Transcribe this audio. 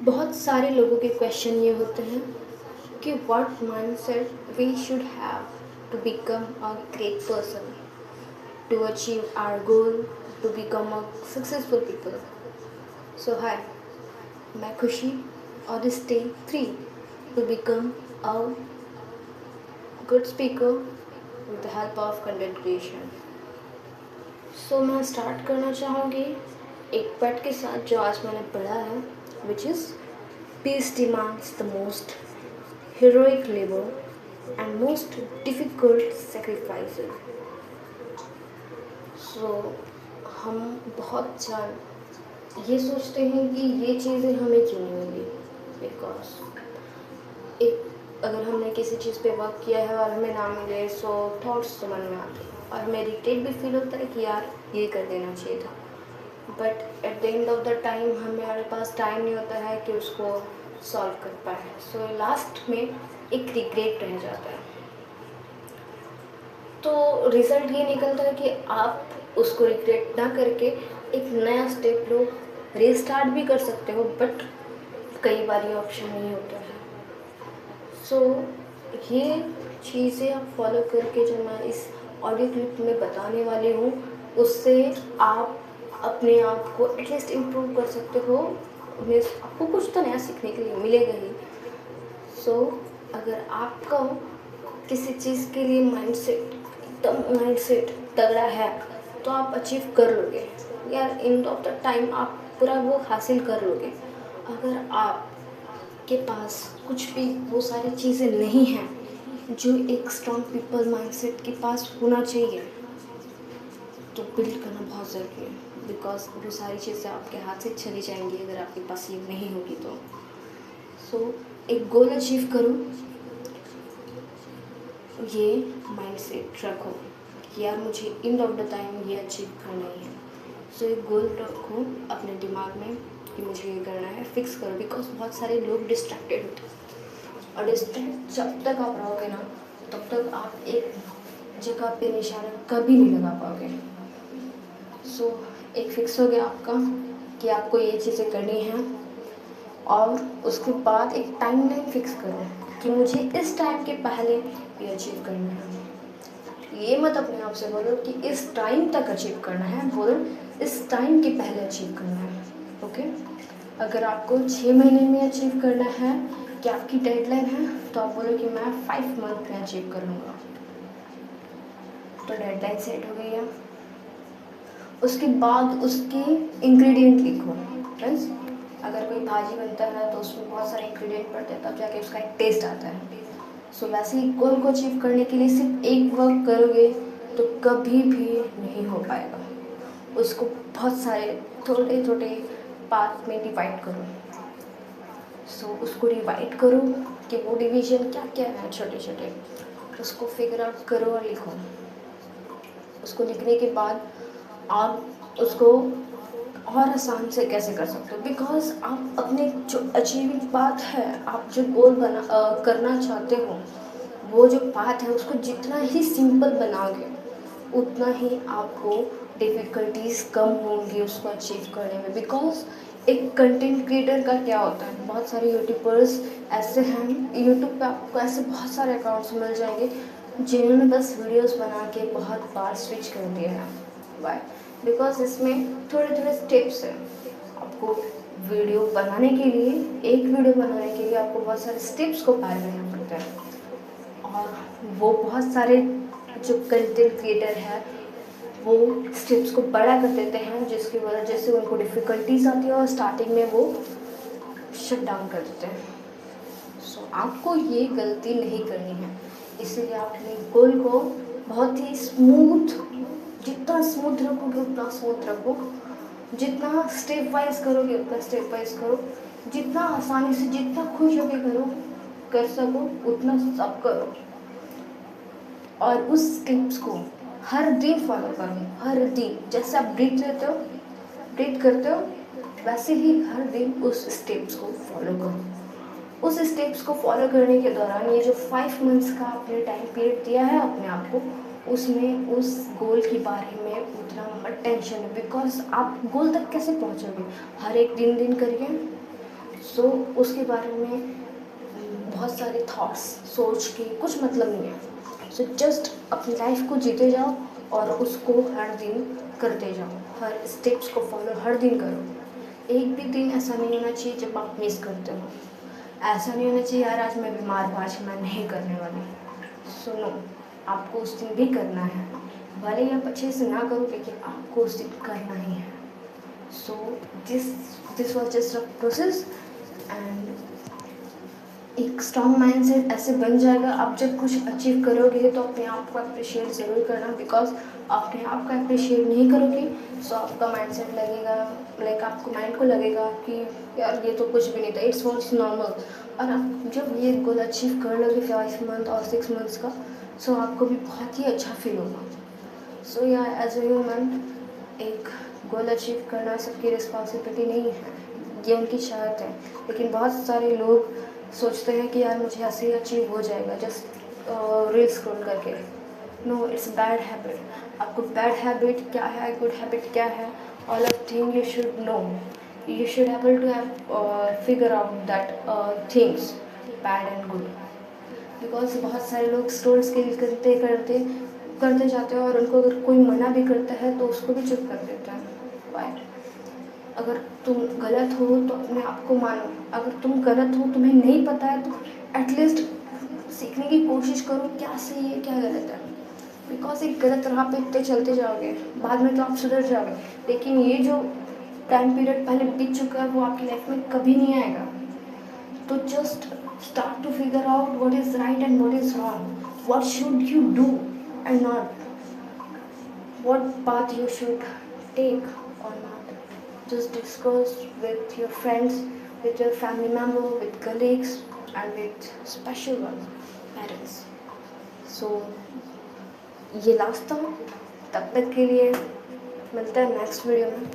बहुत सारे लोगों के क्वेश्चन ये होते हैं कि what mindset we should have to become a great person, to achieve our goal, to become a successful people. So hi, मैं खुशी और stage 3 to become a good speaker with the help of content creation. So मैं start करना चाहूँगी एक पट के साथ जो आज मैंने पढ़ा है, which is piece demands the most heroic labor and most difficult sacrifices. So हम बहुत जान ये सोचते हैं कि ये चीज़ें हमें क्यों नहीं मिली, बिकॉज एक अगर हमने किसी चीज़ पे वर्क किया है और हमें ना मिले सो थॉट्स तो मन में आते हैं और हमें रिग्रेट भी फील होता है कि यार ये कर देना चाहिए था. But at the end of the time हमारे पास टाइम नहीं होता है कि उसको सॉल्व कर पाए. सो लास्ट में एक रिग्रेट रह जाता है. तो रिज़ल्ट ये निकलता है कि आप उसको रिग्रेट ना करके एक नया स्टेप लो, रीस्टार्ट भी कर सकते हो, बट कई बार ये ऑप्शन नहीं होता है. सो ये चीज़ें आप फॉलो करके जो मैं इस ऑडियो क्लिप में बताने वाली हूँ, उससे आप अपने आप को एटलीस्ट इम्प्रूव कर सकते हो. मीन्स आपको कुछ तो नया सीखने के लिए मिलेगा ही. सो अगर आपका किसी चीज़ के लिए माइंडसेट तगड़ा है तो आप अचीव कर लोगे यार. एंड ऑफ द टाइम आप पूरा वो हासिल कर लोगे. अगर आपके पास कुछ भी वो सारी चीज़ें नहीं हैं जो एक स्ट्रॉन्ग पीपल माइंडसेट के पास होना चाहिए, तो बिल्ड करना बहुत ज़रूरी है. बिकॉज वो सारी चीज़ें आपके हाथ से चली जाएंगी अगर आपके पास ये नहीं होगी तो. सो एक गोल अचीव करो, ये माइंडसेट रखो कि यार मुझे एंड ऑफ द टाइम ये अचीव करना ही है. सो एक गोल रखो अपने दिमाग में कि मुझे ये करना है, फिक्स करो. बिकॉज बहुत सारे लोग डिस्ट्रैक्टेड होते हैं और डिस्ट्रैक्ट जब तक आप रहोगे ना तब तक आप एक जगह पे निशाना कभी नहीं लगा पाओगे. सो एक फिक्स हो गया आपका कि आपको ये चीज़ें करनी हैं और उसके बाद एक टाइमलाइन फिक्स करो कि मुझे इस टाइम के पहले ये अचीव करना है. ये मत अपने आप से बोलो कि इस टाइम तक अचीव करना है, बोलो इस टाइम के पहले अचीव करना है. ओके. अगर आपको 6 महीने में अचीव करना है कि आपकी डेडलाइन है, तो आप बोलो कि मैं 5 मंथ में अचीव कर लूँगा. तो डेडलाइन सेट हो गई है. उसके बाद उसके इंग्रेडिएंट लिखो. फ्रेंड्स, अगर कोई भाजी बनता है तो उसमें बहुत सारे इंग्रेडिएंट पड़ते हैं, तब जाके उसका एक टेस्ट आता है. सो वैसे ही गोल को अचीव करने के लिए सिर्फ एक वर्क करोगे तो कभी भी नहीं हो पाएगा. उसको बहुत सारे छोटे छोटे पार्ट में डिवाइड करो. सो उसको डिवाइड करो कि वो डिवीजन क्या क्या है छोटे छोटे, उसको फिगर आउट करो और लिखो. उसको लिखने के बाद आप उसको और आसान से कैसे कर सकते हो. बिकॉज आप अपने जो अचीविंग बात है, आप जो गोल करना चाहते हो, वो जो पाथ है उसको जितना ही सिंपल बनाओगे उतना ही आपको डिफ़िकल्टीज़ कम होंगी उसको अचीव करने में. बिकॉज एक कंटेंट क्रिएटर का क्या होता है, बहुत सारे यूट्यूबर्स ऐसे हैं, यूट्यूब पे आपको ऐसे बहुत सारे अकाउंट्स मिल जाएंगे जिन्होंने बस वीडियोस बना के बहुत बार स्विच कर दिया है. वाई? बिकॉज इसमें थोड़े थोड़े स्टेप्स हैं. आपको वीडियो बनाने के लिए, एक वीडियो बनाने के लिए आपको बहुत सारे स्टेप्स को पार करना पड़ता है. और वो बहुत सारे जो कंटेंट क्रिएटर है वो स्टेप्स को बड़ा कर देते हैं, जिसकी वजह से उनको डिफ़िकल्टीज आती है और स्टार्टिंग में वो शट डाउन कर देते हैं. सो आपको ये गलती नहीं करनी है. इसलिए आप अपने गोल को बहुत ही स्मूथ, जितना स्मूथ रखोगे उतना स्मूथ रखो, जितना स्टेप वाइज करोगे उतना स्टेप वाइज करो, जितना आसानी से, जितना खुश होकर करो कर सको उतना सब करो. और उस स्टेप्स को हर दिन फॉलो करो. हर दिन जैसे आप ब्रीथ लेते हो, ब्रीथ करते हो, वैसे ही हर दिन उस स्टेप्स को फॉलो करो. उस स्टेप्स को फॉलो करने के दौरान ये जो 5 मंथ्स का आपने टाइम पीरियड दिया है अपने आप को, उसमें उस गोल के बारे में उतना मत टेंशन है. बिकॉज आप गोल तक कैसे पहुंचोगे, हर एक दिन दिन करिए. सो उसके बारे में बहुत सारे थॉट्स सोच के कुछ मतलब नहीं है। सो जस्ट अपनी लाइफ को जीते जाओ और उसको हर दिन करते जाओ, हर स्टेप्स को फॉलो हर दिन करो। एक भी दिन ऐसा नहीं होना चाहिए जब आप मिस करते हो। ऐसा नहीं होना चाहिए यार आज मैं बीमार हूँ, आज मैं नहीं करने वाली। सुनो, आपको उस दिन भी करना है, भले ही आप अच्छे से ना करो लेकिन आपको उस दिन करना ही है। So this was just a process and एक स्ट्रॉन्ग माइंडसेट ऐसे बन जाएगा। आप जब कुछ अचीव करोगे तो अपने आप को अप्रिशिएट ज़रूर करना, बिकॉज अपने आप को अप्रिशिएट नहीं करोगे सो आपका माइंडसेट लगेगा, लाइक आपको माइंड को लगेगा कि यार ये तो कुछ भी नहीं था, इट्स वॉट्स नॉर्मल। और आप जब ये गोल अचीव कर लोगे 5 मंथ और 6 मंथ्स का, सो आपको भी बहुत ही अच्छा फील होगा। सो या एज ए ह्यूमन एक गोल अचीव करना सबकी रिस्पॉन्सिबिलिटी नहीं है, ये उनकी चाहत है। लेकिन बहुत सारे लोग सोचते हैं कि यार मुझे ऐसे ही अचीव हो जाएगा जस्ट रील स्क्रॉल करके। No, it's bad habit. आपको बैड हैबिट क्या है, गुड हैबिट क्या है, all of thing you should know. You should able to figure out that things bad and good. Because बहुत सारे लोग स्क्रोल स्किल करते जाते हैं और उनको अगर कोई मना भी करता है तो उसको भी चुप कर देते हैं। वाई? अगर तुम गलत हो तो अपने आप को मानो, अगर तुम गलत हो तुम्हें नहीं पता है तो एटलीस्ट सीखने की कोशिश करो क्या सही है क्या गलत है। बिकॉज एक गलत राह पे इतने चलते जाओगे, बाद में तो आप सुधर जाओगे, लेकिन ये जो टाइम पीरियड पहले बीत चुका है वो आपकी लाइफ में कभी नहीं आएगा। तो just start to figure out what is right and what is wrong, what should you do and not, what path you should take or not. Just discuss with your friends, with your family member, with colleagues and with special ones, parents. So ये last था, तब तक के लिए मिलता है next video में।